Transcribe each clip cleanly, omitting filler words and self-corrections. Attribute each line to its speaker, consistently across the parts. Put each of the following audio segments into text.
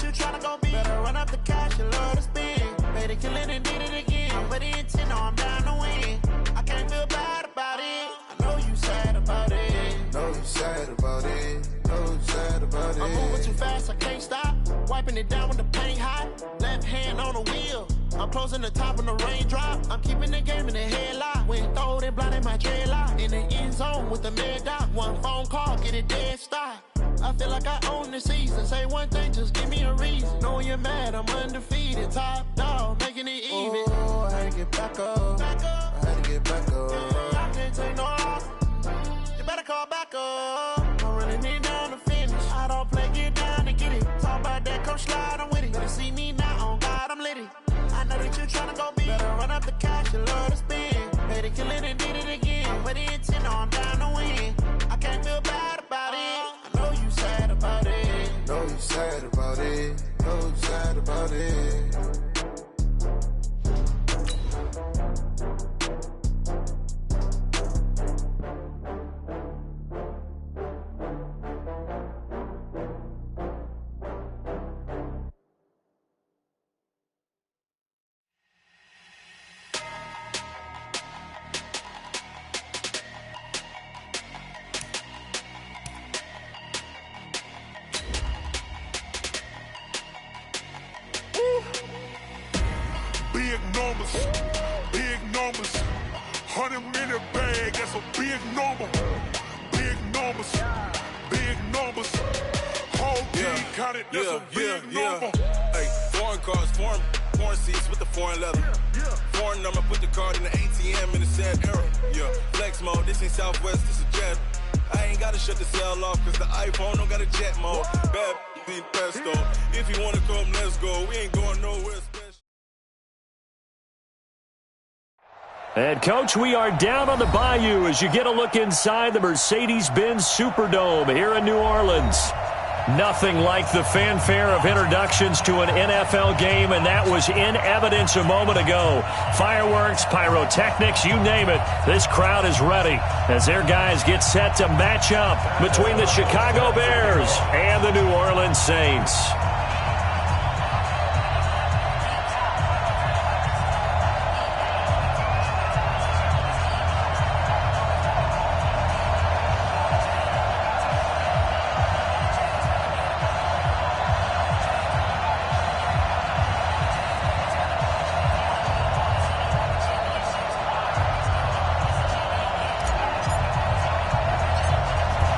Speaker 1: you tryna go be. Better run up the cash, you love to spend. Made it killing and did it again. But the intent, no, I'm down to win. I can't feel bad about it. I know you sad about it.
Speaker 2: Know you sad about it. Know you sad about it.
Speaker 1: I'm moving too fast, I can't stop. Wiping it down with the paint hot. Left hand on the wheel. I'm closing the top when the raindrop. I'm keeping the game in the headlock. When throwed and blinded my dreadlock. In the end zone with the mad dot. One phone call, get it dead stop. I feel like I own the season. Say one thing, just give me a reason. Knowing you're mad, I'm undefeated. Top dog, making it even.
Speaker 2: Oh, I had to get back up. I had to get back up.
Speaker 1: I can't take no loss. You better call back up. I'm running it down to finish. I don't play, get down to get it. Talk about that, come slide, I'm with it. Better see me now, on God, I'm litty. I know that you tryna go be. Better run up the cash, you love to spend. Made it kill it and did it again. But the intent, no, I'm down to win. I can't feel bad about it. I know you sad about it.
Speaker 2: Know you sad about it. Know you sad about it.
Speaker 3: Big numbers, 100-minute bag, that's a big number. Big numbers, whole team counted, that's a big number.
Speaker 4: Hey, foreign cars, foreign seats with the foreign leather. Foreign number, put the card in the ATM in the sad era. Yeah, flex mode, this ain't Southwest, this is jet. I ain't gotta shut the cell off, cause the iPhone don't got a jet mode. Bad be pesto, if you wanna come, let's go. We ain't going nowhere special.
Speaker 5: And, Coach, we are down on the bayou as you get a look inside the Mercedes-Benz Superdome here in New Orleans. Nothing like the fanfare of introductions to an NFL game, and that was in evidence a moment ago. Fireworks, pyrotechnics, you name it. This crowd is ready as their guys get set to match up between the Chicago Bears and the New Orleans Saints.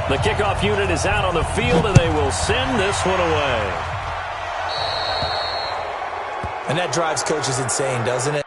Speaker 5: The kickoff unit is out on the field, and they will send this one away.
Speaker 6: And that drives coaches insane, doesn't it?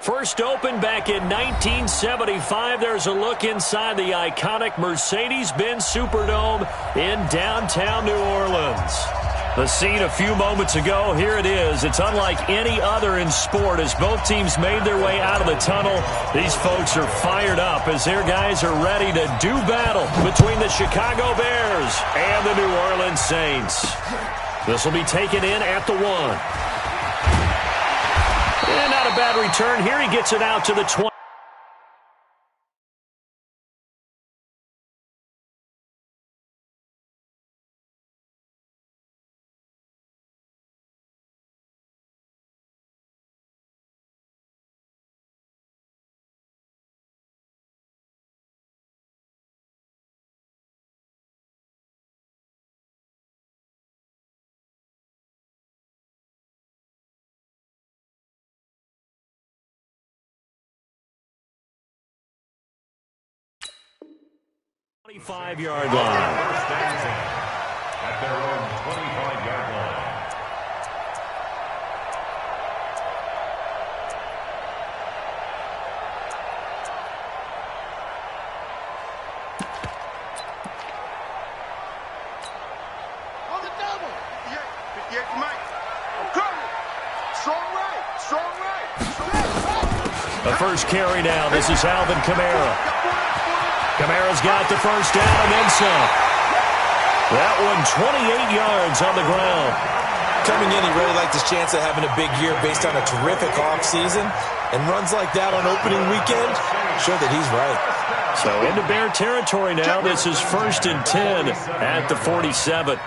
Speaker 5: First opened back in 1975, there's a look inside the iconic Mercedes-Benz Superdome in downtown New Orleans. The scene a few moments ago, here it is. It's unlike any other in sport as both teams made their way out of the tunnel. These folks are fired up as their guys are ready to do battle between the Chicago Bears and the New Orleans Saints. This will be taken in at the 1. And not a bad return. Here he gets it out to the 20. Yard line. At their own 25-yard line.
Speaker 3: On the double. Yeah, Mike. I'm coming. Strong right.
Speaker 5: The first carry now. This is Alvin Kamara. Kamara's got the first down and then some. That one 28 yards on the ground.
Speaker 6: Coming in, he really liked his chance of having a big year based on a terrific offseason. And runs like that on opening weekend show that he's right.
Speaker 5: So into Bear territory now. This is 1st and 10 at the 47.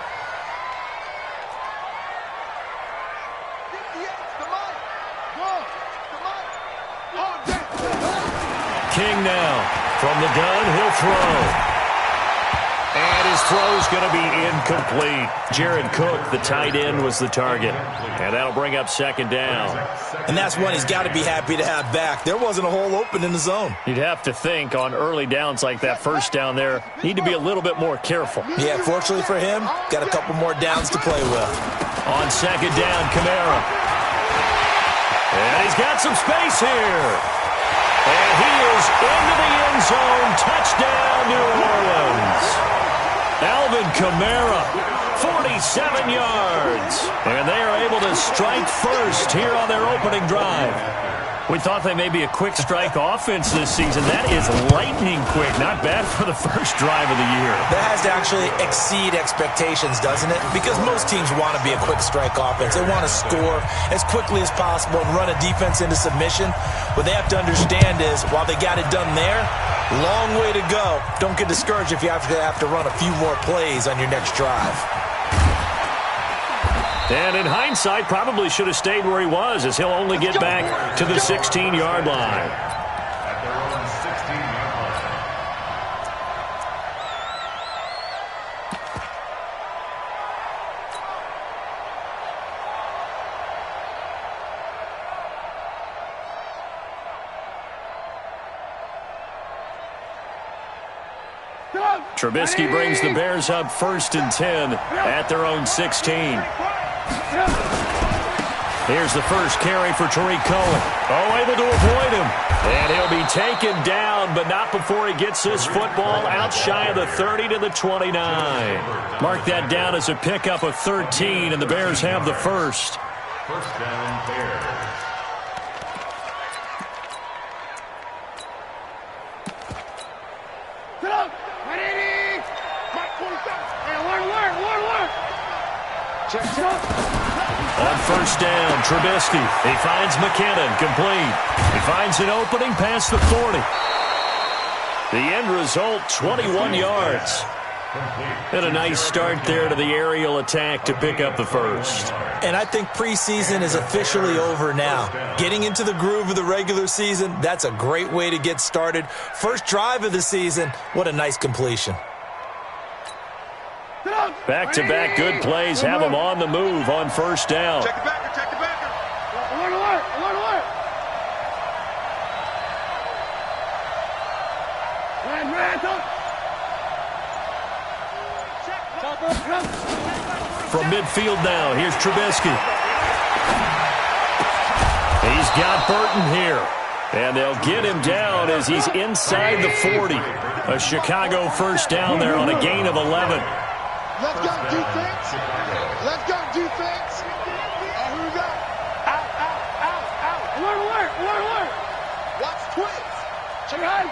Speaker 5: King now. From the gun, he'll throw. And his throw's going to be incomplete. Jared Cook, the tight end, was the target. And that'll bring up 2nd down.
Speaker 6: And that's one he's got to be happy to have back. There wasn't a hole open in the zone.
Speaker 5: You'd have to think on early downs like that, first down there, need to be a little bit more careful.
Speaker 6: Yeah, fortunately for him, got a couple more downs to play with.
Speaker 5: On 2nd down, Kamara. And he's got some space here. And he is into the end zone. Touchdown, New Orleans. Alvin Kamara, 47 yards. And they are able to strike first here on their opening drive. We thought they may be a quick strike offense this season. That is lightning quick. Not bad for the first drive of the year.
Speaker 6: That has to actually exceed expectations, doesn't it? Because most teams want to be a quick strike offense. They want to score as quickly as possible and run a defense into submission. What they have to understand is, while they got it done there, long way to go. Don't get discouraged if you have to run a few more plays on your next drive.
Speaker 5: And in hindsight, probably should have stayed where he was, as he'll only get back to the 16-yard line.
Speaker 3: At their own 16-yard line.
Speaker 5: Trubisky brings the Bears up 1st and 10 at their own 16. Here's the first carry for Tariq Cohen. Oh, able to avoid him. And he'll be taken down, but not before he gets this football out shy of the 30 to the 29. Mark that down as a pickup of 13, and the Bears have the first.
Speaker 3: First down, Bears.
Speaker 5: On 1st down, Trubisky. He finds McKinnon, complete. He finds an opening past the 40. The end result, 21 yards. And a nice start there to the aerial attack to pick up the first.
Speaker 6: And I think preseason is officially over now. Getting into the groove of the regular season, that's a great way to get started. First drive of the season, what a nice completion.
Speaker 5: Back-to-back good plays have him on the move on 1st down.
Speaker 3: Check the backer, check the backer.
Speaker 7: Alert.
Speaker 5: From midfield now, here's Trubisky. He's got Burton here. And they'll get him down as he's inside the 40. A Chicago first down there on a gain of 11.
Speaker 3: Let's go, defense. Let's go, defense. Who we got? Out. Alert. Watch twins. Check it out.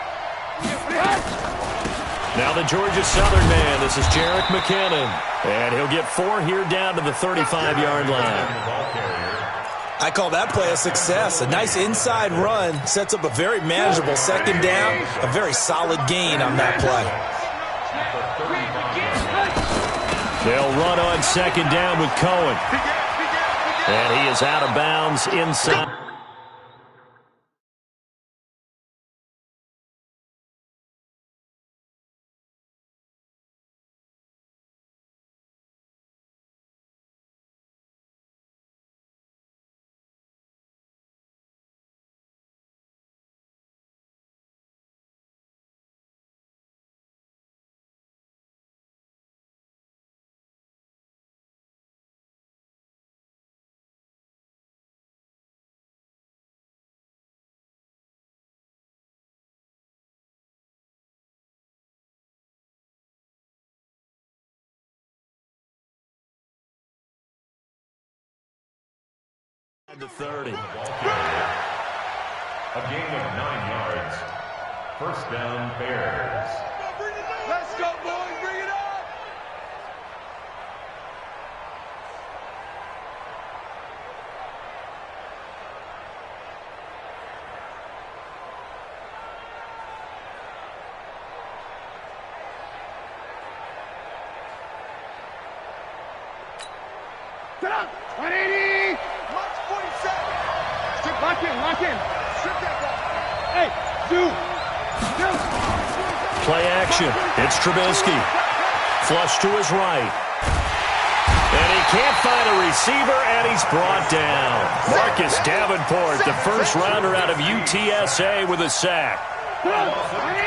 Speaker 5: Now the Georgia Southern man. This is Jerick McKinnon. And he'll get 4 here down to the 35-yard line.
Speaker 6: I call that play a success. A nice inside run sets up a very manageable second down. A very solid gain on that play.
Speaker 5: They'll run on second down with Cohen. And he is out of bounds inside. To 30.
Speaker 7: A gain of 9 yards. First down, Bears.
Speaker 3: Let's go, boys. Bring it up. Get up. 180. March 47. Lock in. Strip that ball. Hey, do.
Speaker 5: Play action. It's Trubisky. Flush to his right. And he can't find a receiver, and he's brought down. Marcus Davenport, the first rounder out of UTSA with a sack.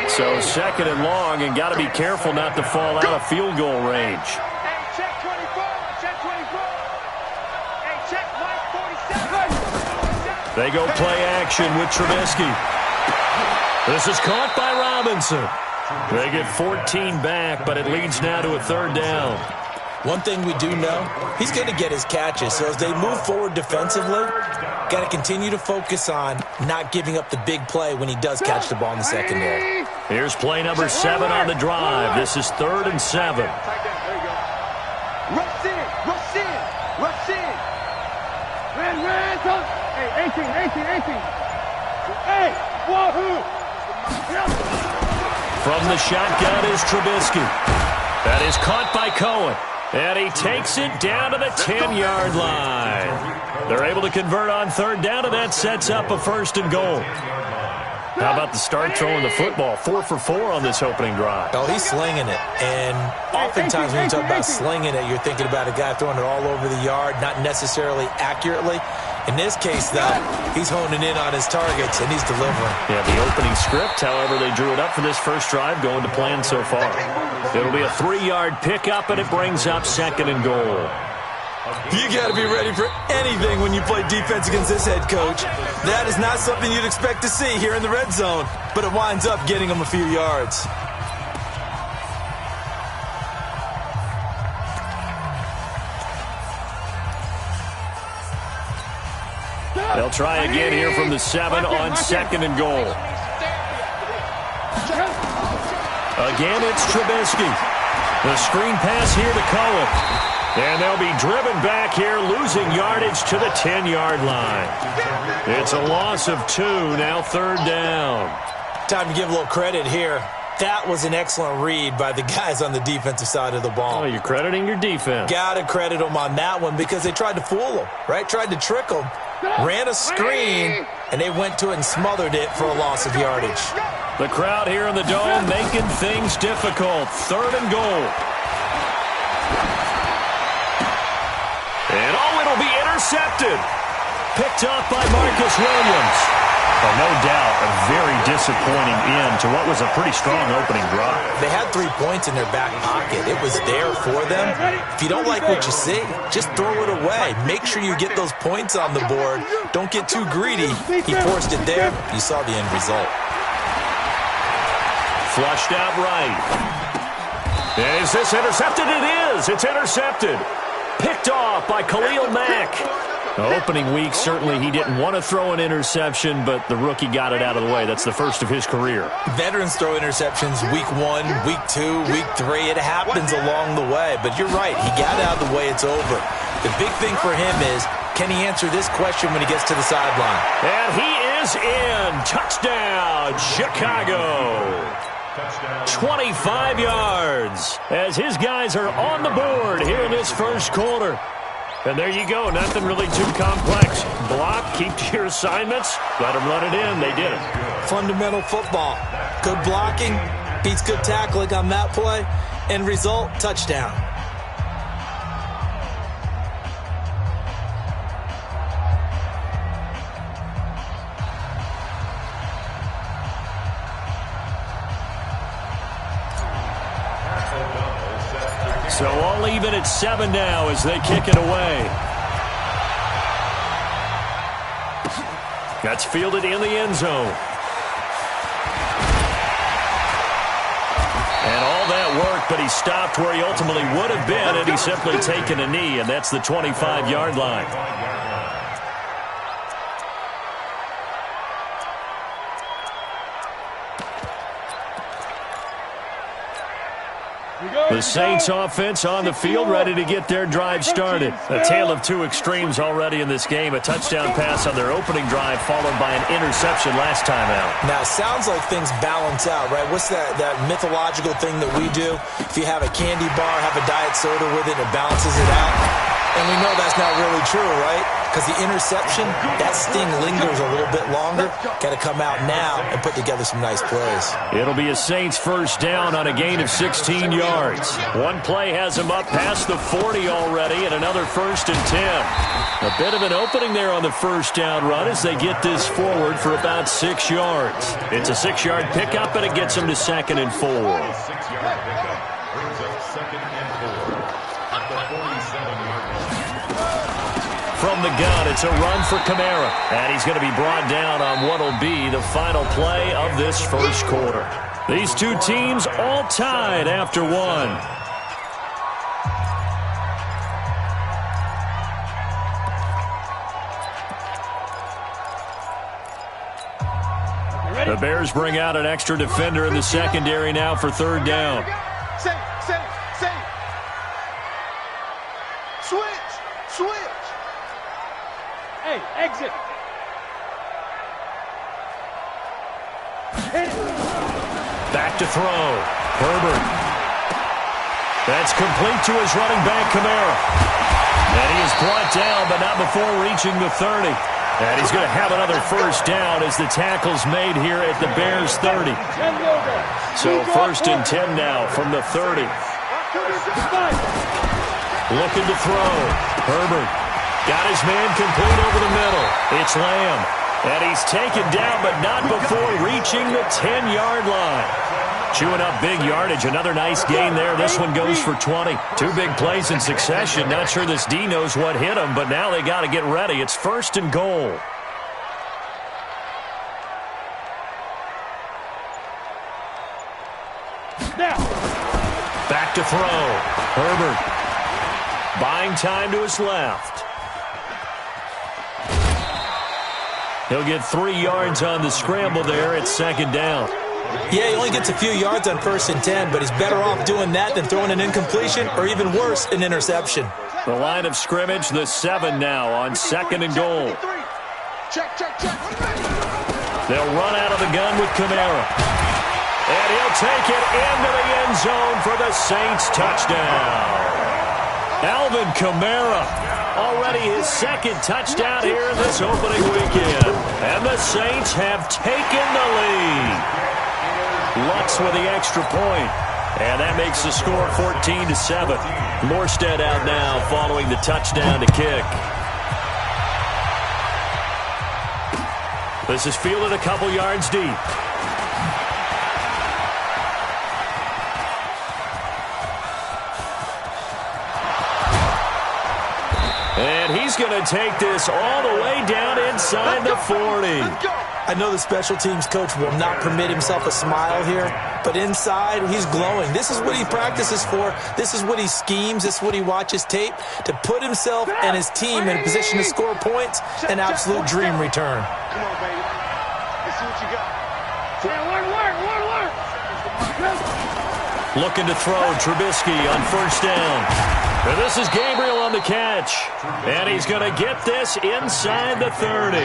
Speaker 5: So second and long, and got to be careful not to fall out of field goal range.
Speaker 3: Hey, check 24. Check 24. Hey, check Mike 47.
Speaker 5: They go play action with Trubisky. This is caught by Robinson. They get 14 back, but it leads now to a third down.
Speaker 6: One thing we do know, he's going to get his catches. So as they move forward defensively, got to continue to focus on not giving up the big play when he does catch the ball in the secondary.
Speaker 5: Here's play number 7 on the drive. This is 3rd and 7.
Speaker 3: Rush in. Ran. Hey, 18. Hey, wahoo.
Speaker 5: From the shotgun is Trubisky. That is caught by Cohen. And he takes it down to the 10-yard line. They're able to convert on third down, and that sets up a 1st and goal. How about the start throwing the football? 4 for 4 on this opening drive.
Speaker 6: Oh, he's slinging it. And oftentimes when you talk about slinging it, you're thinking about a guy throwing it all over the yard, not necessarily accurately. In this case, though, he's honing in on his targets, and he's delivering.
Speaker 5: Yeah, the opening script, however, they drew it up for this first drive, going to plan so far. It'll be a 3-yard pickup, and it brings up 2nd and goal.
Speaker 6: You got to be ready for anything when you play defense against this head coach. That is not something you'd expect to see here in the red zone, but it winds up getting him a few yards.
Speaker 5: They'll try again here from the 7 on 2nd and goal. Again, it's Trubisky. The screen pass here to Cohen. And they'll be driven back here, losing yardage to the 10-yard line. It's a loss of 2, now 3rd down.
Speaker 6: Time to give a little credit here. That was an excellent read by the guys on the defensive side of the ball.
Speaker 5: Oh, you're crediting your defense.
Speaker 6: Got to credit them on that one because they tried to fool them, right? Tried to trick them. Ran a screen, and they went to it and smothered it for a loss of yardage.
Speaker 5: The crowd here in the Dome making things difficult. 3rd and goal. And it'll be intercepted. Picked off by Marcus Williams. Oh, no doubt, a very disappointing end to what was a pretty strong opening drive.
Speaker 6: They had 3 points in their back pocket. It was there for them. If you don't like what you see, just throw it away. Make sure you get those points on the board. Don't get too greedy. He forced it there. You saw the end result.
Speaker 5: Flushed out right. Is this intercepted? It is. It's intercepted. Picked off by Khalil Mack. Opening week, certainly he didn't want to throw an interception, but the rookie got it out of the way. That's the first of his career.
Speaker 6: Veterans throw interceptions week 1, week 2, week 3. It happens along the way. But you're right. He got it out of the way. It's over. The big thing for him is, can he answer this question when he gets to the sideline?
Speaker 5: And he is in. Touchdown, Chicago. 25 yards as his guys are on the board here in this first quarter. And there you go. Nothing really too complex. Block, keep to your assignments, let them run it in. They did it.
Speaker 6: Fundamental football. Good blocking beats good tackling on that play. End result, touchdown.
Speaker 5: So all even at 7 now as they kick it away. That's fielded in the end zone. And all that work, but he stopped where he ultimately would have been, and he's simply taken a knee, and that's the 25-yard line. The Saints offense on the field, ready to get their drive started. A tale of two extremes already in this game. A touchdown pass on their opening drive, followed by an interception last time out.
Speaker 6: Now, it sounds like things balance out, right? What's that mythological thing that we do? If you have a candy bar, have a diet soda with it, it balances it out. And we know that's not really true, right? Because the interception, that sting lingers a little bit longer. Got to come out now and put together some nice plays.
Speaker 5: It'll be a Saints first down on a gain of 16 yards. One play has him up past the 40 already, and another 1st and 10. A bit of an opening there on the first down run as they get this forward for about 6 yards. It's a 6-yard pickup, and it gets them to 2nd and 4.
Speaker 7: 6-yard pickup brings up 2nd and 4 at the 47-yard line.
Speaker 5: From the gun, it's a run for Kamara. And he's going to be brought down on what will be the final play of this first quarter. These two teams all tied after one. The Bears bring out an extra defender in the secondary now for 3rd down.
Speaker 3: Switch. Hey, exit.
Speaker 5: Back to throw. Herbert. That's complete to his running back, Kamara. And he is brought down, but not before reaching the 30. And he's going to have another first down as the tackle's made here at the Bears' 30. So 1st and 10 now from the 30. Looking to throw. Herbert. Got his man complete over the middle. It's Lamb. And he's taken down, but not before reaching the 10-yard line. Chewing up big yardage. Another nice gain there. This one goes for 20. 2 big plays in succession. Not sure this D knows what hit him, but now they got to get ready. It's 1st and goal.
Speaker 3: Now.
Speaker 5: Back to throw. Herbert. Buying time to his left. He'll get 3 yards on the scramble there at 2nd down.
Speaker 6: Yeah, he only gets a few yards on 1st and 10, but he's better off doing that than throwing an incompletion or even worse, an interception.
Speaker 5: The line of scrimmage, the 7 now on 2nd and goal.
Speaker 3: Check.
Speaker 5: They'll run out of the gun with Kamara. And he'll take it into the end zone for the Saints touchdown. Alvin Kamara, already his 2nd touchdown here in this opening weekend. And the Saints have taken the lead. Lutz with the extra point. And that makes the score 14-7. Morstead out now following the touchdown to kick. This is fielded a couple yards deep. And he's going to take this all the way down inside the 40.
Speaker 6: I know the special teams coach will not permit himself a smile here, but inside, he's glowing. This is what he practices for. This is what he schemes. This is what he watches tape to put himself and his team in a position to score points. An absolute dream return.
Speaker 3: Come on, baby. Let's see what you got.
Speaker 5: Looking to throw, Trubisky on first down. And this is Gabriel on the catch. And he's going to get this inside the 30.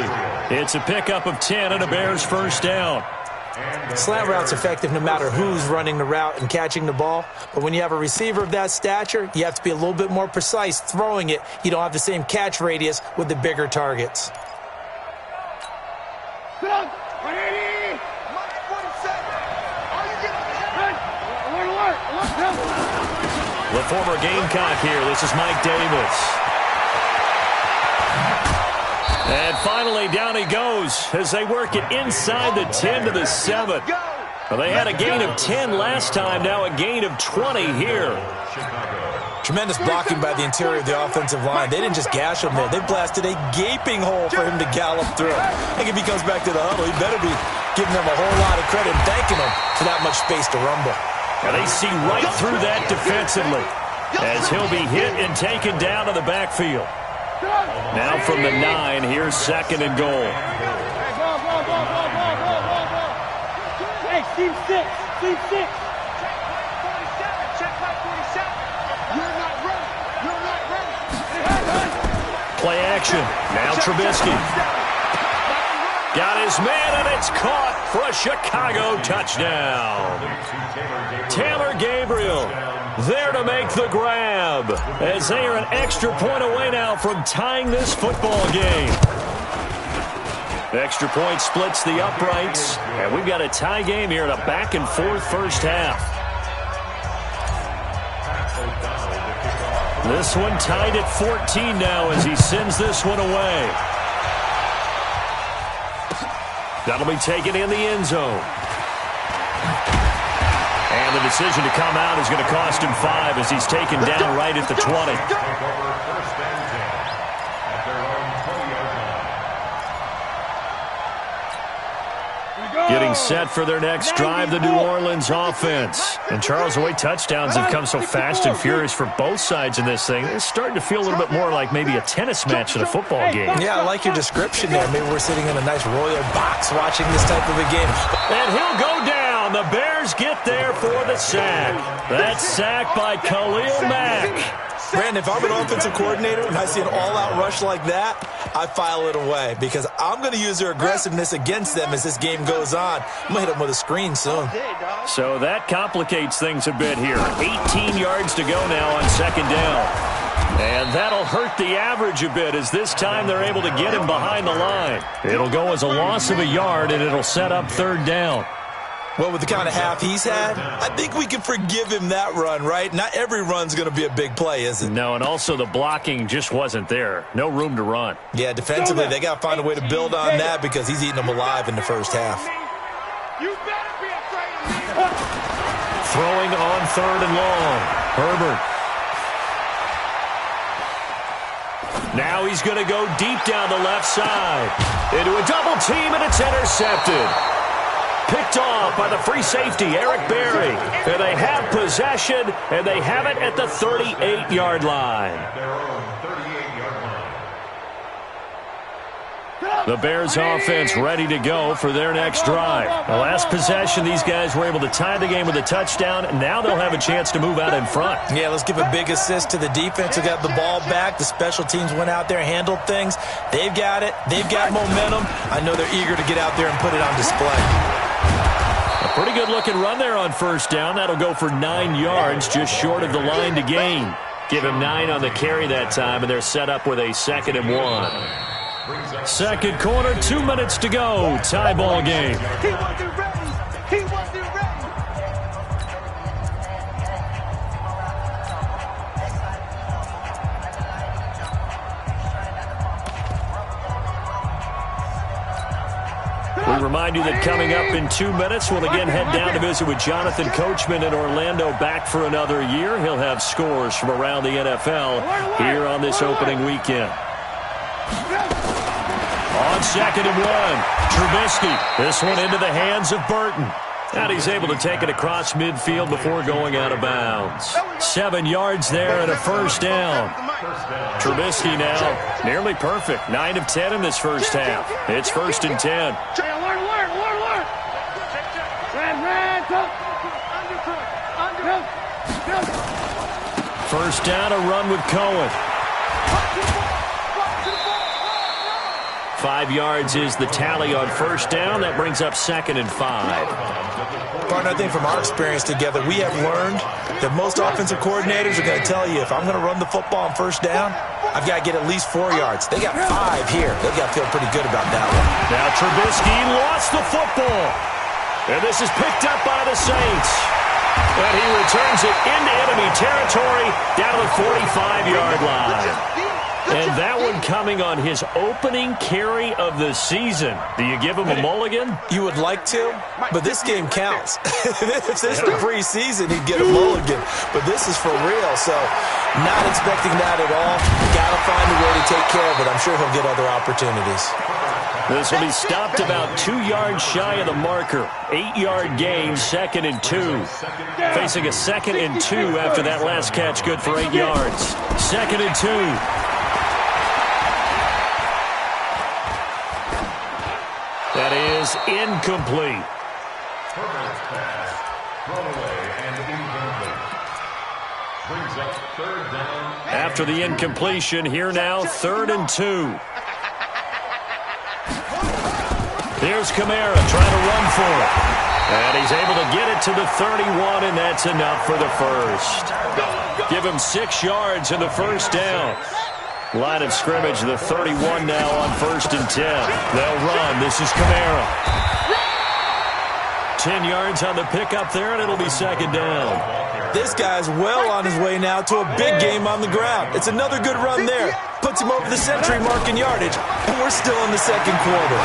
Speaker 5: It's a pickup of 10 and a Bears first down.
Speaker 6: Slant route's effective no matter who's running the route and catching the ball. But when you have a receiver of that stature, you have to be a little bit more precise throwing it. You don't have the same catch radius with the bigger targets.
Speaker 5: The former Gamecock here. This is Mike Davis. And finally, down he goes as they work it inside the 10 to the 7. Well, they had a gain of 10 last time, now a gain of 20 here.
Speaker 6: Tremendous blocking by the interior of the offensive line. They didn't just gash him there. They blasted a gaping hole for him to gallop through. I think if he comes back to the huddle, he better be giving them a whole lot of credit and thanking them for that much space to rumble.
Speaker 5: And they see right through that defensively as he'll be hit and taken down to the backfield. Now from the 9, here's second and goal.
Speaker 8: Hey, team 6, team 6.
Speaker 5: Play action. Now Trubisky. Got his man, and it's caught for a Chicago touchdown. Taylor Gabriel there to make the grab as they are an extra point away now from tying this football game. The extra point splits the uprights, and we've got a tie game here in a back-and-forth first half. This one tied at 14 now as he sends this one away. That'll be taken in the end zone. And the decision to come out is going to cost him 5 as he's taken down right at the 20. Getting set for their next drive, the New Orleans offense. And Charles, the way touchdowns have come so fast and furious for both sides in this thing, it's starting to feel a little bit more like maybe a tennis match than a football game.
Speaker 6: Yeah, I like your description there. Maybe we're sitting in a nice royal box watching this type of a game.
Speaker 5: And he'll go down. The Bears get there for the sack. That sack by Khalil Mack.
Speaker 6: Brandon, if I'm an offensive coordinator and I see an all-out rush like that, I file it away because I'm going to use their aggressiveness against them as this game goes on. I'm going to hit them with a screen soon.
Speaker 5: So that complicates things a bit here. 18 yards to go now on second down. And that'll hurt the average a bit as this time they're able to get him behind the line. It'll go as a loss of a yard, and it'll set up third down.
Speaker 6: Well, with the kind of half he's had, I think we can forgive him that run, right? Not every run's going to be a big play, is it?
Speaker 5: No, and also the blocking just wasn't there. No room to run.
Speaker 6: Yeah, defensively, they got to find a way to build on that because he's eating them alive in the first half.
Speaker 3: You better be afraid of me.
Speaker 5: Throwing on third and long. Herbert. Now he's going to go deep down the left side. Into a double team, and it's intercepted. Picked off by the free safety, Eric Berry. And they have possession, and they have it at the 38-yard line. The Bears offense ready to go for their next drive. The last possession, these guys were able to tie the game with a touchdown, and now they'll have a chance to move out in front.
Speaker 6: Yeah, let's give a big assist to the defense who got the ball back. The special teams went out there, handled things. They've got it. They've got momentum. I know they're eager to get out there and put it on display.
Speaker 5: A pretty good-looking run there on first down. That'll go for 9 yards, just short of the line to gain. Give him 9 on the carry that time, and they're set up with a 2nd and 1. Second quarter, 2 minutes to go. Tie ball game.
Speaker 3: He wasn't ready. He wasn't ready.
Speaker 5: We remind you that coming up in 2 minutes, we'll again head down to visit with Jonathan Coachman in Orlando, back for another year. He'll have scores from around the NFL here on this opening weekend. On 2nd and 1, Trubisky. This one into the hands of Burton. And he's able to take it across midfield before going out of bounds. 7 yards there and a first down. Trubisky now nearly perfect. 9 of 10 in this first half. It's 1st and 10. First down, a run with Cohen. 5 yards is the tally on first down. That brings up 2nd and 5.
Speaker 6: Partner, I think from our experience together, we have learned that most offensive coordinators are going to tell you, if I'm going to run the football on first down, I've got to get at least 4 yards. They got 5 here. They've got to feel pretty good about that one.
Speaker 5: Now Trubisky lost the football. And this is picked up by the Saints. And he returns it into enemy territory down to the 45-yard line. And that one coming on his opening carry of the season. Do you give him a mulligan?
Speaker 6: You would like to, but this game counts. If this were preseason, he'd get a mulligan. But this is for real, so not expecting that at all. Got to find a way to take care of it. I'm sure he'll get other opportunities.
Speaker 5: This will be stopped about 2 yards shy of the marker. 8-yard gain, 2nd and 2. Facing a 2nd and 2 after that last catch, good for 8 yards. 2nd and 2. That is incomplete.
Speaker 7: Herbert's pass, thrown away and incomplete. Brings up 3rd down.
Speaker 5: After the incompletion, here now, 3rd and 2. Here's Kamara trying to run for it. And he's able to get it to the 31, and that's enough for the first. Give him 6 yards in the first down. Line of scrimmage, the 31 now on 1st and 10. They'll run. This is Kamara. 10 yards on the pickup there, and it'll be 2nd down.
Speaker 6: This guy's well on his way now to a big game on the ground. It's another good run there. Puts him over the century mark in yardage, and we're still in the 2nd quarter.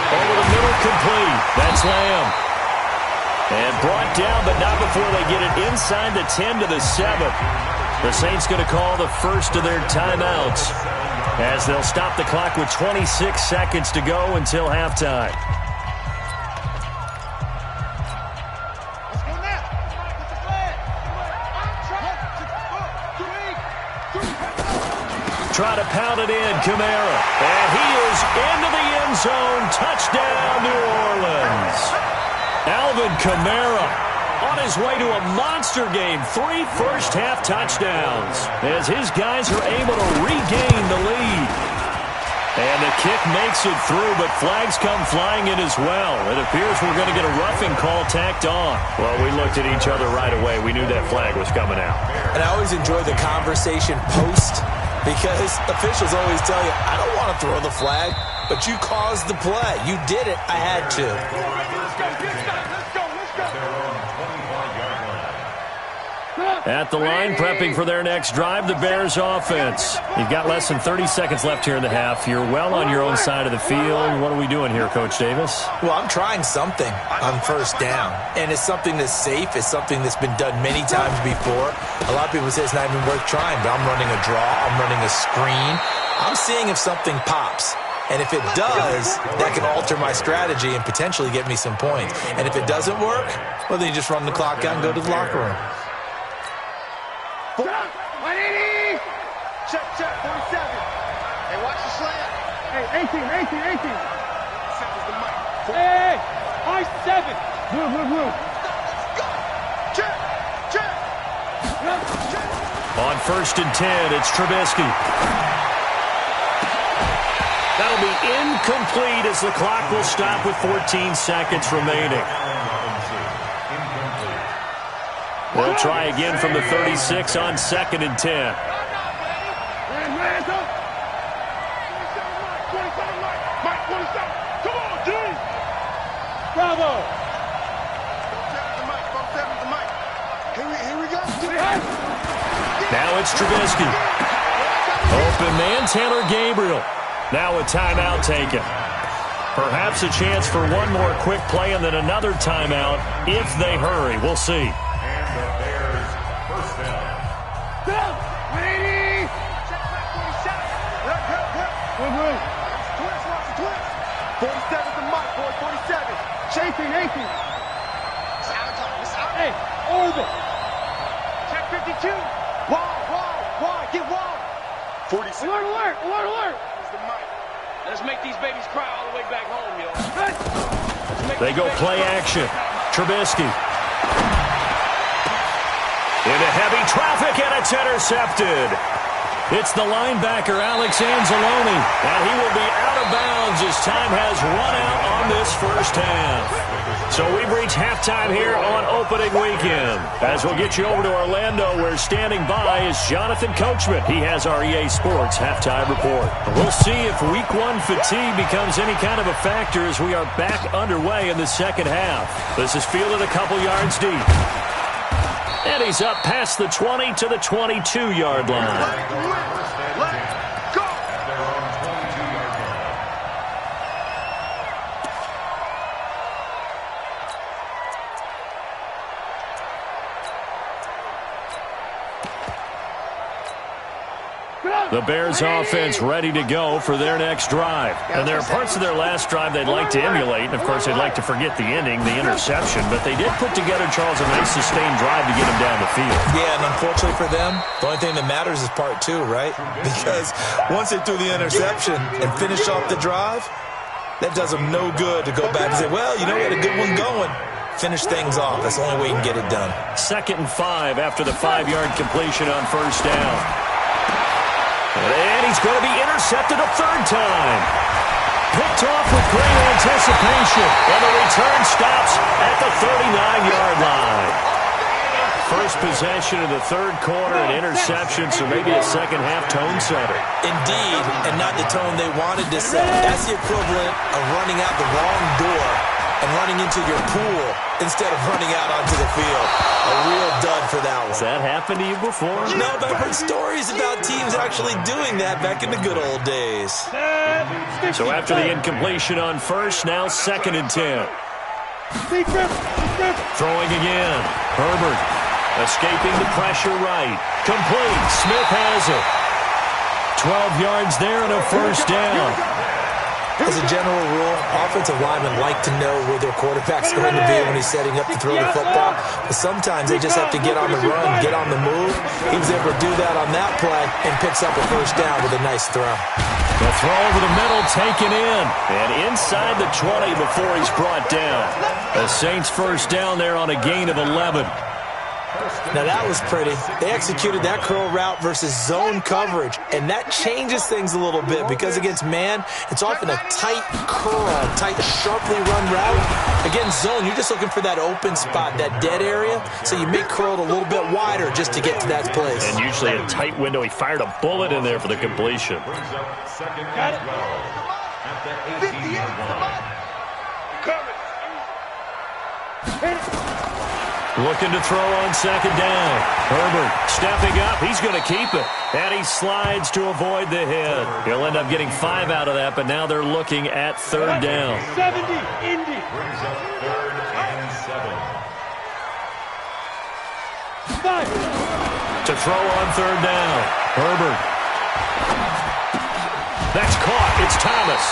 Speaker 5: Over the middle, complete. That's Lamb. And brought down, but not before they get it inside the 10 to the 7. The Saints going to call the first of their timeouts as they'll stop the clock with 26 seconds to go until halftime. Try to pound it in, Kamara. And he is into the end zone. Touchdown, New Orleans. Alvin Kamara on his way to a monster game. 3 first-half touchdowns as his guys are able to regain the lead. And the kick makes it through, but flags come flying in as well. It appears we're going to get a roughing call tacked on. Well, we looked at each other right away. We knew that flag was coming out.
Speaker 6: And I always enjoy the conversation post, because officials always tell you, I don't want to throw the flag, but you caused the play. You did it. I had to.
Speaker 5: At the line, prepping for their next drive, the Bears offense. You've got less than 30 seconds left here in the half. You're well on your own side of the field. What are we doing here, Coach Davis?
Speaker 6: Well, I'm trying something on first down, and it's something that's safe. It's something that's been done many times before. A lot of people say it's not even worth trying, but I'm running a draw. I'm running a screen. I'm seeing if something pops. And if it does, that can alter my strategy and potentially get me some points. And if it doesn't work, well, then you just run the clock out and go to the locker room.
Speaker 3: 180! Check, 47. Hey, watch the slant. Hey, 18. Hey, I7. Move. Check.
Speaker 5: On 1st and 10, it's Trubisky. That'll be incomplete as the clock will stop with 14 seconds remaining. They'll try again from the 36 on 2nd and 10.
Speaker 3: Bravo!
Speaker 5: Now it's Trubisky. Open man, Taylor Gabriel. Now a timeout taken. Perhaps a chance for one more quick play and then another timeout if they hurry. We'll see.
Speaker 3: 47's the mic, boy, 47. Chafing, Nathan.
Speaker 8: Hey, orbit.
Speaker 3: Check 52. Wide, get wide. 46.
Speaker 8: Alert.
Speaker 3: Where's the mic?
Speaker 8: Let's make these babies cry all the way back home, yo.
Speaker 5: They go play action. Trubisky. Into heavy traffic, and it's intercepted. It's the linebacker, Alex Anzalone, and he will be out of bounds as time has run out on this first half. So we've reached halftime here on opening weekend. As we'll get you over to Orlando, where standing by is Jonathan Coachman. He has our EA Sports halftime report. We'll see if Week 1 fatigue becomes any kind of a factor as we are back underway in the second half. This is fielded a couple yards deep. And he's up past the 20 to the 22-yard line.
Speaker 3: Let's go.
Speaker 5: The Bears offense ready to go for their next drive. And there are parts of their last drive they'd like to emulate. And, of course, they'd like to forget the ending, the interception. But they did put together, Charles, a nice sustained drive to get him down the field.
Speaker 6: Yeah, and unfortunately for them, the only thing that matters is part 2, right? Because once they threw the interception and finished off the drive, that does them no good to go back and say, well, you know, we had a good one going. Finish things off. That's the only way you can get it done.
Speaker 5: 2nd and 5 after the 5-yard completion on first down. And he's going to be intercepted a third time. Picked off with great anticipation. And the return stops at the 39-yard line. First possession of the third quarter, an interception, so maybe a second-half tone setter.
Speaker 6: Indeed, and not the tone they wanted to set. That's the equivalent of running out the wrong door and running into your pool instead of running out onto the field. A real dud for that one.
Speaker 5: Has that happened to you before?
Speaker 6: No, but I've heard stories about teams actually doing that back in the good old days.
Speaker 5: So after the incompletion on first, now 2nd and 10. Throwing again. Herbert escaping the pressure right. Complete. Smith has it. 12 yards there and a first down.
Speaker 6: As a general rule, offensive linemen like to know where their quarterback's going to be when he's setting up to throw the football. But sometimes they just have to get on the run, get on the move. He was able to do that on that play and picks up a first down with a nice throw.
Speaker 5: The throw over the middle taken in. And inside the 20 before he's brought down. The Saints first down there on a gain of 11.
Speaker 6: Now that was pretty. They executed that curl route versus zone coverage, and that changes things a little bit because against man, it's often a tight curl, tight, sharply run route. Against zone, you're just looking for that open spot, that dead area, so you make curl a little bit wider just to get to that place.
Speaker 5: And usually a tight window. He fired a bullet in there for the completion.
Speaker 3: Got it. 58. Coming. Hit it.
Speaker 5: Looking to throw on second down. Herbert stepping up. He's going to keep it. And he slides to avoid the hit. He'll end up getting 5 out of that, but now they're looking at third down.
Speaker 8: 70, Indy.
Speaker 7: Brings up 3rd and 7.
Speaker 8: 5.
Speaker 5: To throw on third down. Herbert. That's caught. It's Thomas.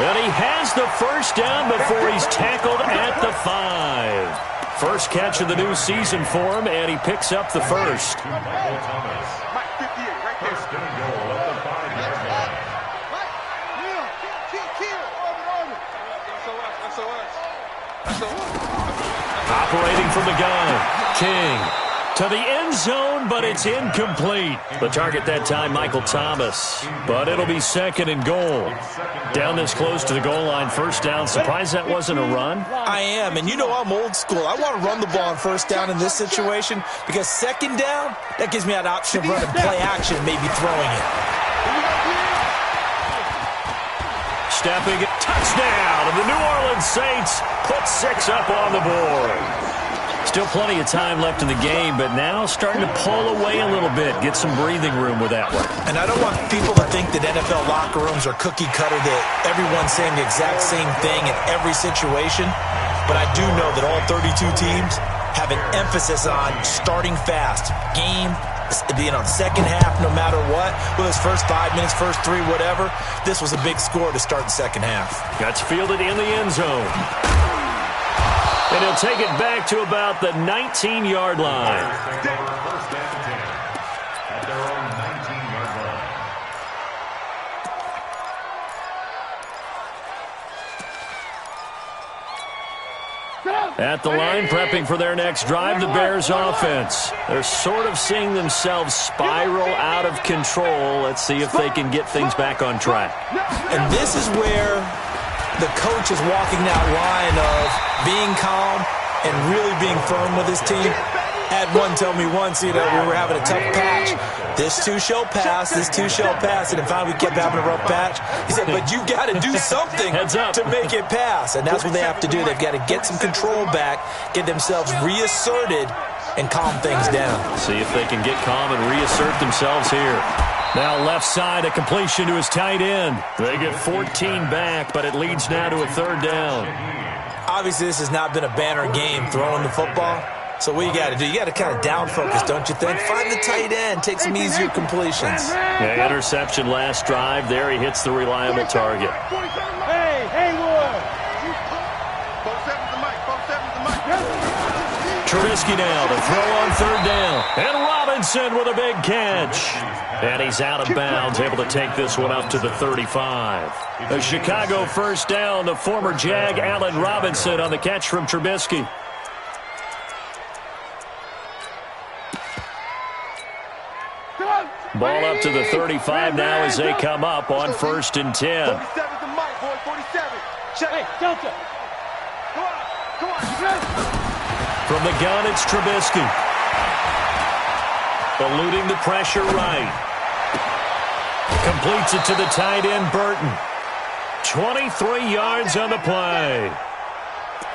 Speaker 5: And he has the first down before he's tackled at the 5. First catch of the new season for him, and he picks up the first.
Speaker 7: Michael Thomas.
Speaker 3: Mike 58, right there.
Speaker 7: First and goal at the 5-yard line.
Speaker 5: Operating from the gun. King to the end zone, but it's incomplete. The target that time, Michael Thomas. But it'll be 2nd and goal. Down this close to the goal line, first down. Surprised that wasn't a run?
Speaker 6: I am, and you know I'm old school. I want to run the ball on first down in this situation because second down, that gives me an option of running play action, maybe throwing it.
Speaker 5: Stepping, touchdown, and the New Orleans Saints put 6 up on the board. Still plenty of time left in the game, but now starting to pull away a little bit, get some breathing room with that one.
Speaker 6: And I don't want people to think that NFL locker rooms are cookie cutter, that everyone's saying the exact same thing in every situation. But I do know that all 32 teams have an emphasis on starting fast, game second half, no matter what, with his first 5 minutes, first 3, whatever, this was a big score to start the second half.
Speaker 5: Gets fielded in the end zone. And he'll take it back to about the 19-yard line.
Speaker 7: First down and 10 at their own 19-yard line.
Speaker 5: At the line, prepping for their next drive, the Bears offense. They're sort of seeing themselves spiral out of control. Let's see if they can get things back on track.
Speaker 6: And this is where the coach is walking that line of being calm and really being firm with his team. Had one tell me once, we were having a tough patch. This too shall pass, this too shall pass. And finally we kept having a rough patch. He said, but you got to do something to make it pass. And that's what they have to do. They've got to get some control back, get themselves reasserted, and calm things down.
Speaker 5: See if they can get calm and reassert themselves here. Now left side, a completion to his tight end. They get 14 back, but it leads now to a third down.
Speaker 6: Obviously, this has not been a banner game throwing the football. So what you got to do, you got to kind of down focus, don't you think? Find the tight end, take some easier completions.
Speaker 5: Yeah, interception last drive. There he hits the reliable target.
Speaker 8: Hey, Haywood!
Speaker 5: Trubisky now to throw on third down. And Robinson with a big catch. And he's out of bounds, able to take this one up to the 35. A Chicago first down, the former Jag Allen Robinson on the catch from Trubisky. Ball up to the 35 now as they come up on 1st and 10.
Speaker 3: 47's the mic, boy. 47.
Speaker 8: Hey, Delta!
Speaker 3: Come on.
Speaker 5: From the gun, it's Trubisky. Eluding the pressure right. Completes it to the tight end, Burton. 23 yards on the play.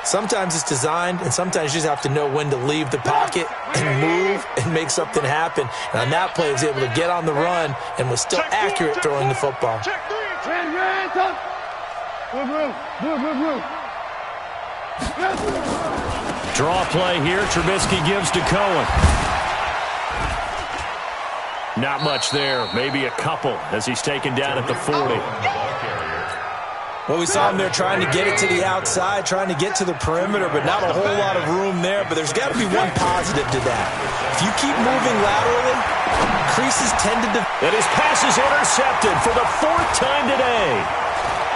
Speaker 6: Sometimes it's designed, and sometimes you just have to know when to leave the pocket and move and make something happen. And on that play, he was able to get on the run and was still accurate throwing the football.
Speaker 5: Draw play here. Trubisky gives to Cohen. Not much there. Maybe a couple as he's taken down at the 40.
Speaker 6: Well, we saw him there trying to get it to the outside, trying to get to the perimeter, but not a whole lot of room there. But there's got to be one positive to that. If you keep moving laterally, creases tend to...
Speaker 5: And his pass is intercepted for the 4th time today.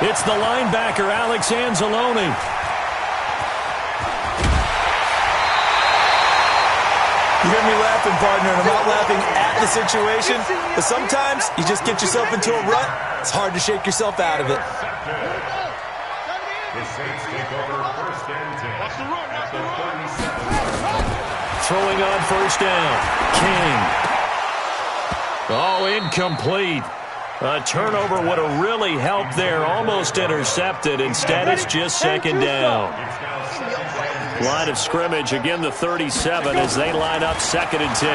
Speaker 5: It's the linebacker, Alex Anzalone.
Speaker 6: You hear me laughing, partner, and I'm not laughing at the situation, but sometimes you just get yourself into a rut. It's hard to shake yourself out of it.
Speaker 7: The Saints take over 1st and 10 at the 37.
Speaker 5: Throwing on 1st down. King. Oh, incomplete. A turnover would have really helped there. Almost intercepted. Instead, it's just 2nd down. Line of scrimmage, again the 37 as they line up 2nd and 10.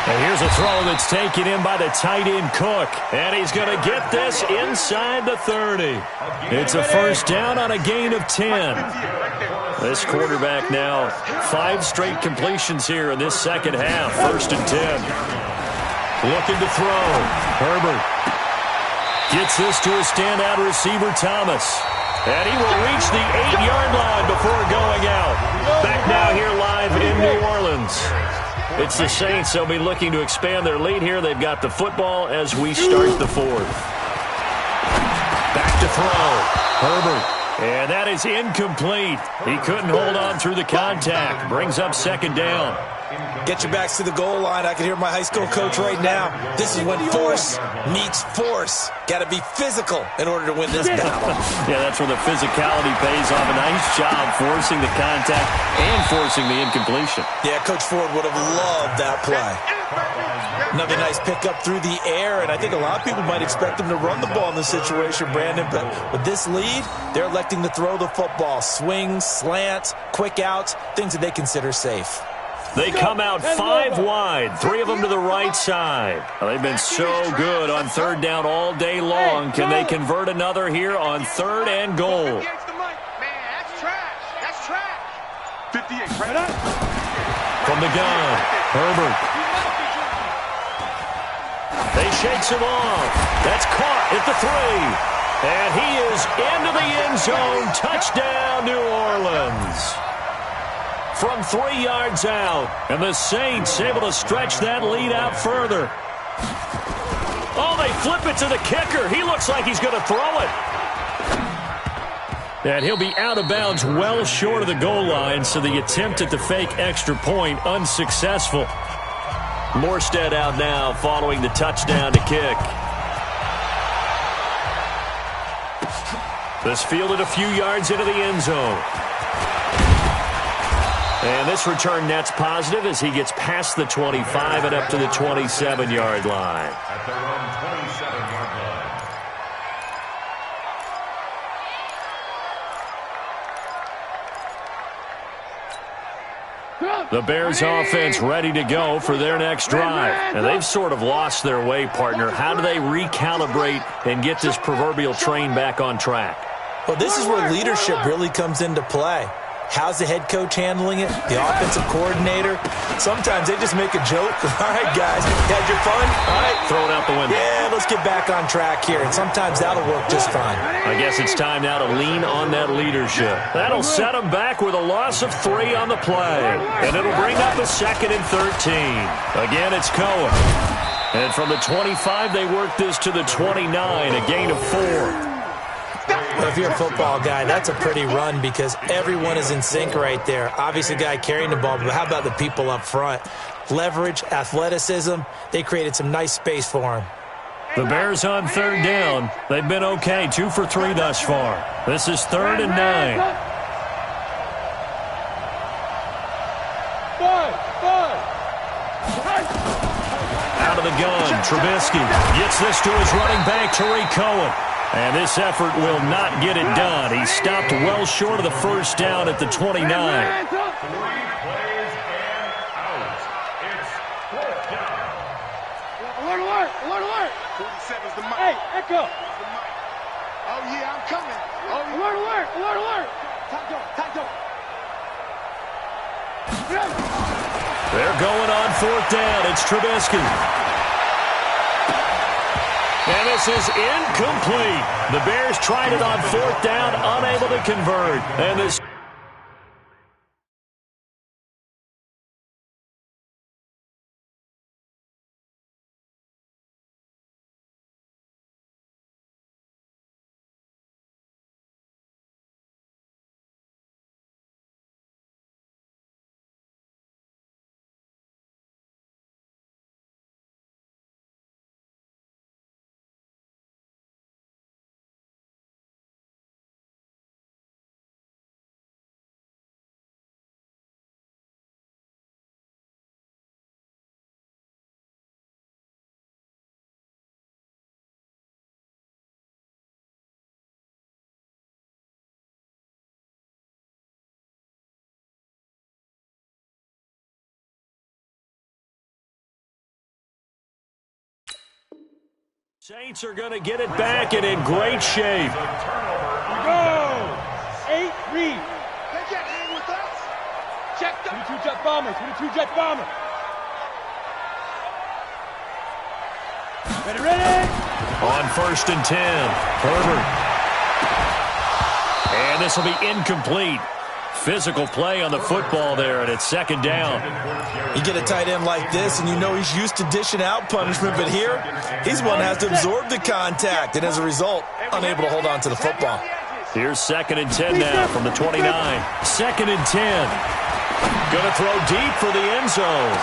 Speaker 5: And here's a throw that's taken in by the tight end Cook. And he's going to get this inside the 30. It's a 1st down on a gain of 10. This quarterback now 5 straight completions here in this 2nd half. 1st and 10. Looking to throw. Herbert gets this to a standout receiver, Thomas. And he will reach the 8-yard line before going out. Back now here live in New Orleans. It's the Saints. They'll be looking to expand their lead here. They've got the football as we start the 4th. Back to throw. Herbert. And that is incomplete. He couldn't hold on through the contact. Brings up 2nd down.
Speaker 6: Get your backs to the goal line. I can hear my high school coach right now. This is when force meets force. Got to be physical in order to win this battle.
Speaker 5: Yeah, that's where the physicality pays off. A nice job forcing the contact and forcing the incompletion.
Speaker 6: Yeah, Coach Ford would have loved that play. Another nice pickup through the air, and I think a lot of people might expect them to run the ball in this situation, Brandon, but with this lead, they're electing to throw the football. Swings, slants, quick outs, things that they consider safe.
Speaker 5: They come out 5 wide, 3 of them to the right side. Well, they've been so good on 3rd down all day long. Can they convert another here on 3rd and goal?
Speaker 3: Man, that's trash. That's trash.
Speaker 5: From the gun, Herbert. They shakes him off. That's caught at the 3. And he is into the end zone. Touchdown, New Orleans. From 3 yards out. And the Saints able to stretch that lead out further. Oh, they flip it to the kicker. He looks like he's going to throw it. And he'll be out of bounds well short of the goal line, so the attempt at the fake extra point unsuccessful. Morstead out now following the touchdown to kick. This fielded a few yards into the end zone. And this return net's positive as he gets past the 25 and up to the 27-yard line.
Speaker 7: At their own 27-yard line.
Speaker 5: The Bears offense ready to go for their next drive. And they've sort of lost their way, partner. How do they recalibrate and get this proverbial train back on track?
Speaker 6: Well, this is where leadership really comes into play. How's the head coach handling it? The offensive coordinator? Sometimes they just make a joke. All right, guys, you had your fun? All right.
Speaker 5: Throw it out the window.
Speaker 6: Yeah, let's get back on track here. And sometimes that'll work just fine.
Speaker 5: I guess it's time now to lean on that leadership. That'll set them back with a loss of 3 on the play. And it'll bring up a 2nd and 13. Again, it's Cohen. And from the 25, they work this to the 29, a gain of 4.
Speaker 6: Well, if you're a football guy, that's a pretty run because everyone is in sync right there. Obviously, the guy carrying the ball, but how about the people up front? Leverage, athleticism, they created some nice space for him.
Speaker 5: The Bears on 3rd down. They've been okay, 2 for 3 thus far. This is 3rd and 9. Out of the gun, Trubisky gets this to his running back, Tariq Cohen. And this effort will not get it done. He stopped well short of the first down at the 29.
Speaker 7: 3 plays and out. It's 4th down.
Speaker 3: Alert, alert, alert. 47's the mic. Hey, Echo. Oh, yeah, I'm coming. Oh, yeah. Alert, alert, alert, alert. Taco.
Speaker 5: They're going on 4th down. It's Trubisky. And this is incomplete. The Bears tried it on 4th down, unable to convert. And this... Saints are going to get it back and in great shape.
Speaker 8: Go! 8 read.
Speaker 3: They can't hang with us. Check them.
Speaker 8: 22 jet bombers. 22 jet bombers. Ready?
Speaker 5: On 1st and 10, Herbert. And this will be incomplete. Physical play on the football there, and it's 2nd down.
Speaker 6: You get a tight end like this, and you know he's used to dishing out punishment, but here, he's one that has to absorb the contact, and as a result, unable to hold on to the football.
Speaker 5: Here's 2nd and 10 now from the 29. 2nd and 10. Going to throw deep for the end zone.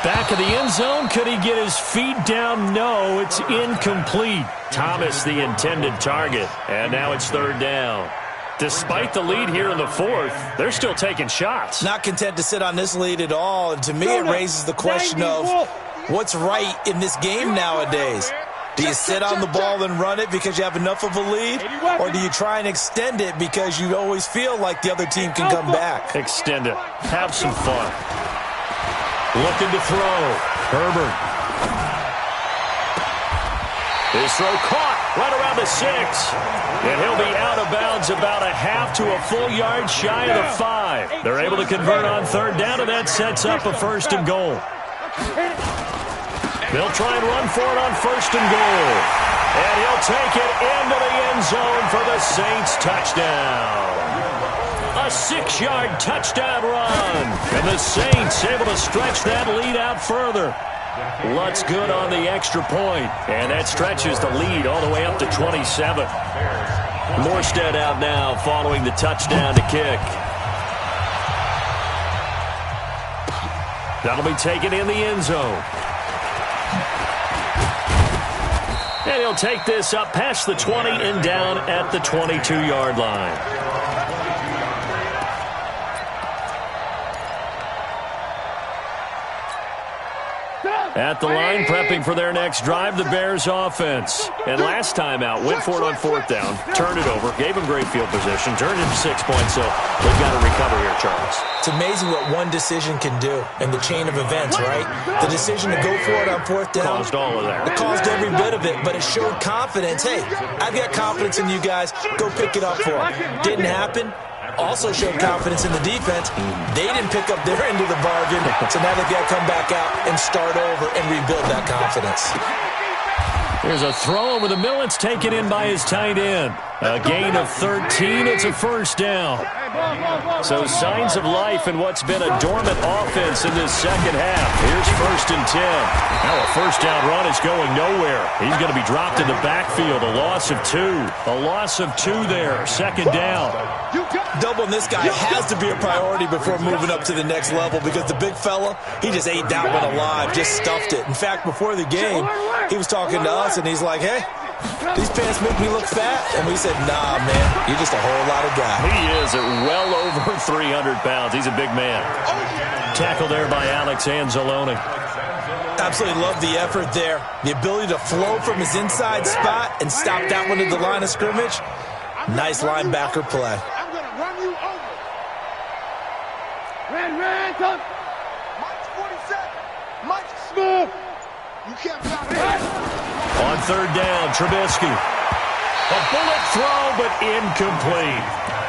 Speaker 5: Back of the end zone. Could he get his feet down? No, it's incomplete. Thomas, the intended target. And now it's 3rd down. Despite the lead here in the 4th, they're still taking shots.
Speaker 6: Not content to sit on this lead at all. And to me, it raises the question of what's right in this game nowadays. Do you sit on the ball and run it because you have enough of a lead? Or do you try and extend it because you always feel like the other team can come back?
Speaker 5: Extend it. Have some fun. Looking to throw. Herbert. His throw caught. right around the 6. And he'll be out of bounds about a half to a full yard shy of the 5. They're able to convert on third down, and that sets up a 1st and goal. They'll try and run for it on 1st and goal. And he'll take it into the end zone for the Saints touchdown. A 6-yard touchdown run. And the Saints able to stretch that lead out further. Lutz good on the extra point. And that stretches the lead all the way up to 27. Morstead out now following the touchdown to kick. That'll be taken in the end zone. And he'll take this up past the 20 and down at the 22-yard line. At the line, prepping for their next drive, the Bears offense. And last time out, went for it on 4th down, turned it over, gave them great field position, turned into 6 points, so they've got to recover here, Charles.
Speaker 6: It's amazing what one decision can do in the chain of events, right? The decision to go for it on 4th down.
Speaker 5: Caused all of that.
Speaker 6: It caused every bit of it, but it showed confidence. Hey, I've got confidence in you guys. Go pick it up for them. Didn't happen. Also showed confidence in the defense. They didn't pick up their end of the bargain, so now they've got to come back out and start over and rebuild that confidence.
Speaker 5: There's a throw over the middle. It's taken in by his tight end. A gain of 13. It's a 1st down. So signs of life in what's been a dormant offense in this second half. Here's 1st and 10. Now a 1st down run is going nowhere. He's going to be dropped in the backfield. A loss of 2. A loss of 2 there. 2nd down.
Speaker 6: Doubling this guy has to be a priority before moving up to the next level because the big fella, he just ate that one alive, just stuffed it. In fact, before the game, he was talking to us, and he's like, hey, these pants make me look fat. And we said, nah, man, you're just a whole lot of guy.
Speaker 5: He is at well over 300 pounds. He's a big man. Tackle there by Alex Anzalone.
Speaker 6: Absolutely love the effort there. The ability to flow from his inside spot and stop that one at the line of scrimmage. Nice linebacker play.
Speaker 3: I'm going to run you over. Ransom. Mike's 47. Mike's smooth. You can't stop it.
Speaker 5: On 3rd down, Trubisky. A bullet throw, but incomplete.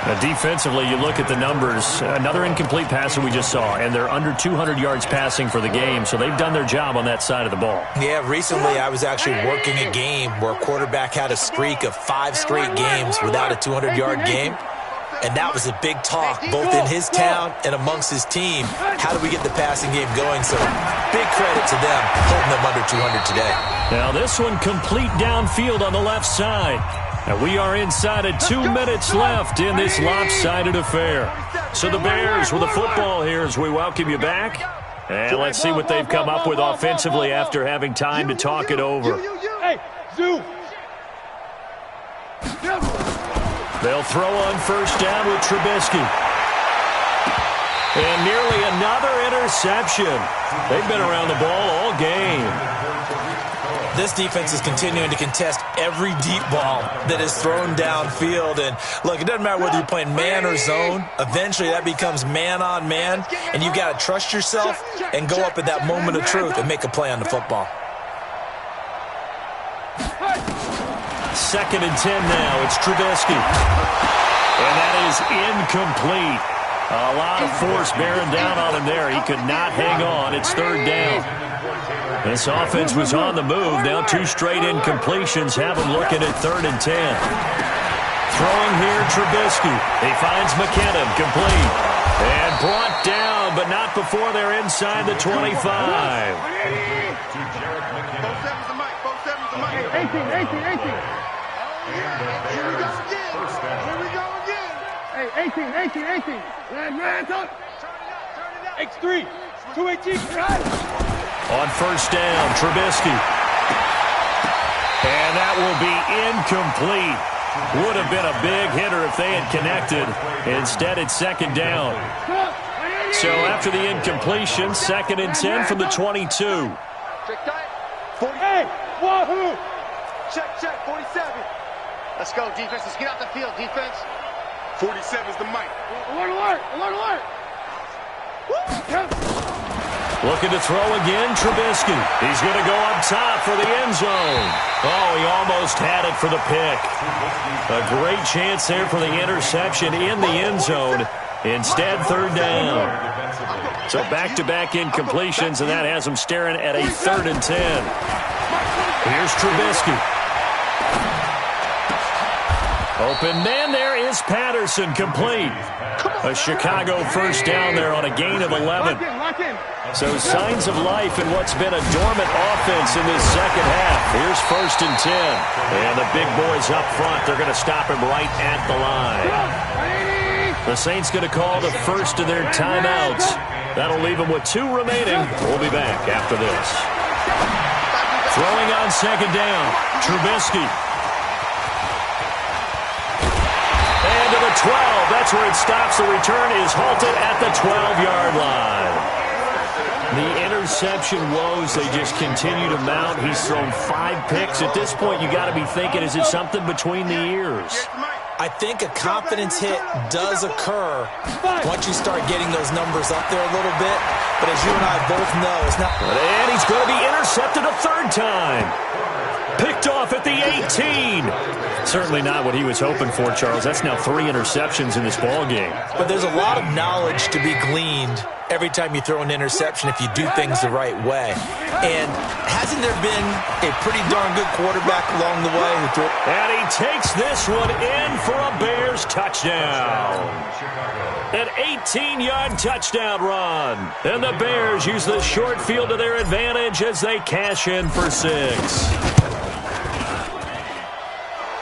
Speaker 5: Now, defensively, you look at the numbers. Another incomplete passer we just saw, and they're under 200 yards passing for the game, so they've done their job on that side of the ball.
Speaker 6: Yeah, recently I was actually working a game where a quarterback had a streak of 5 straight games without a 200-yard game. And that was a big talk, both in his town and amongst his team. How do we get the passing game going? So big credit to them, holding them under 200 today.
Speaker 5: Now this one complete downfield on the left side. And we are inside of 2 minutes left in this lopsided affair. So the Bears with the football here as we welcome you back. And let's see what they've come up with offensively after having time to talk it over.
Speaker 8: Hey, Zoo.
Speaker 5: They'll throw on 1st down with Trubisky. And nearly another interception. They've been around the ball all game.
Speaker 6: This defense is continuing to contest every deep ball that is thrown downfield. And look, it doesn't matter whether you're playing man or zone. Eventually that becomes man on man. And you've got to trust yourself and go up at that moment of truth and make a play on the football.
Speaker 5: 2nd and 10 now. It's Trubisky. And that is incomplete. A lot of force bearing down on him there. He could not hang on. It's 3rd down. This offense was on the move. Now 2 straight incompletions have him looking at 3rd and 10. Throwing here, Trubisky. He finds McKinnon, complete. And brought down, but not before they're inside the 25.
Speaker 3: 18. Here we go again. Hey, 18. Ransom.
Speaker 8: X3. 218.
Speaker 5: On 1st down, Trubisky. And that will be incomplete. Would have been a big hitter if they had connected. Instead, it's 2nd down. So after the incompletion, 2nd and 10 from the 22.
Speaker 8: Hey, wahoo!
Speaker 3: Check, 47. Let's go, defense. Let's get out the field, defense. 47's the mic.
Speaker 8: Alert!
Speaker 5: Looking to throw again, Trubisky. He's going to go up top for the end zone. Oh, he almost had it for the pick. A great chance there for the interception in the end zone. Instead, third down. So back-to-back incompletions, and that has him staring at a 3rd and 10. Here's Trubisky. Open man there is Patterson, complete. A Chicago first down there on a gain of 11. So signs of life in what's been a dormant offense in this second half. Here's 1st and 10. And the big boys up front, they're going to stop him right at the line. The Saints going to call the first of their timeouts. That'll leave them with 2 remaining. We'll be back after this. Throwing on second down, Trubisky. And to the 12. That's where it stops. The return is halted at the 12-yard line. The interception woes, they just continue to mount. He's thrown 5 picks. At this point, you got to be thinking, is it something between the ears?
Speaker 6: I think a confidence hit does occur once you start getting those numbers up there a little bit. But as you and I both know, it's not.
Speaker 5: And he's going to be intercepted a 3rd time. Picked off at the 18. Certainly not what he was hoping for, Charles. That's now 3 interceptions in this ballgame.
Speaker 6: But there's a lot of knowledge to be gleaned every time you throw an interception if you do things the right way. And hasn't there been a pretty darn good quarterback along the way who threw?
Speaker 5: And he takes this one in for a Bears touchdown. An 18-yard touchdown run. And the Bears use the short field to their advantage as they cash in for 6.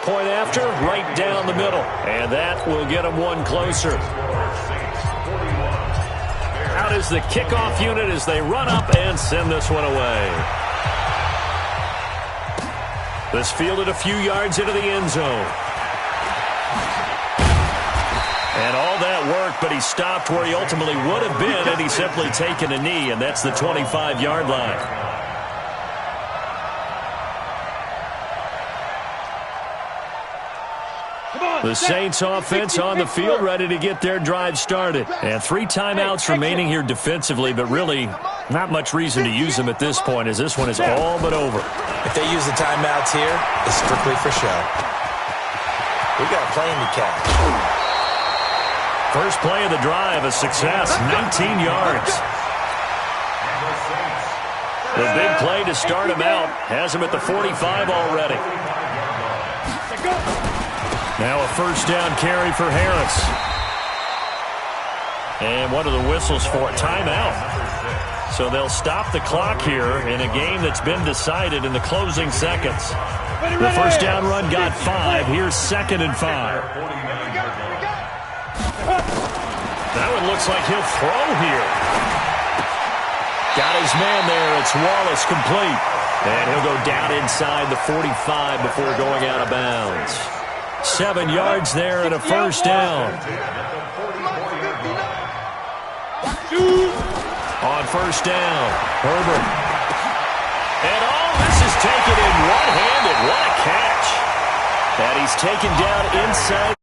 Speaker 5: Point after, right down the middle. And that will get them 1 closer. Out is the kickoff unit as they run up and send this one away. This fielded a few yards into the end zone. And all that work, but he stopped where he ultimately would have been had he simply taken a knee, and that's the 25-yard line. The Saints offense on the field, ready to get their drive started. And 3 timeouts remaining here defensively, but really not much reason to use them at this point as this one is all but over.
Speaker 6: If they use the timeouts here, it's strictly for show. We got a plane to catch.
Speaker 5: First play of the drive, a success, 19 yards. The big play to start him out has him at the 45 already. Now a first down carry for Harris. And what are the whistles for? Timeout. So they'll stop the clock here in a game that's been decided in the closing seconds. The first down run got 5. Here's 2nd and 5. That one looks like he'll throw here. Got his man there. It's Wallace, complete. And he'll go down inside the 45 before going out of bounds. 7 yards there and a first down. On first down, Herbert. And this is taken in one-handed. What a catch. And he's taken down inside.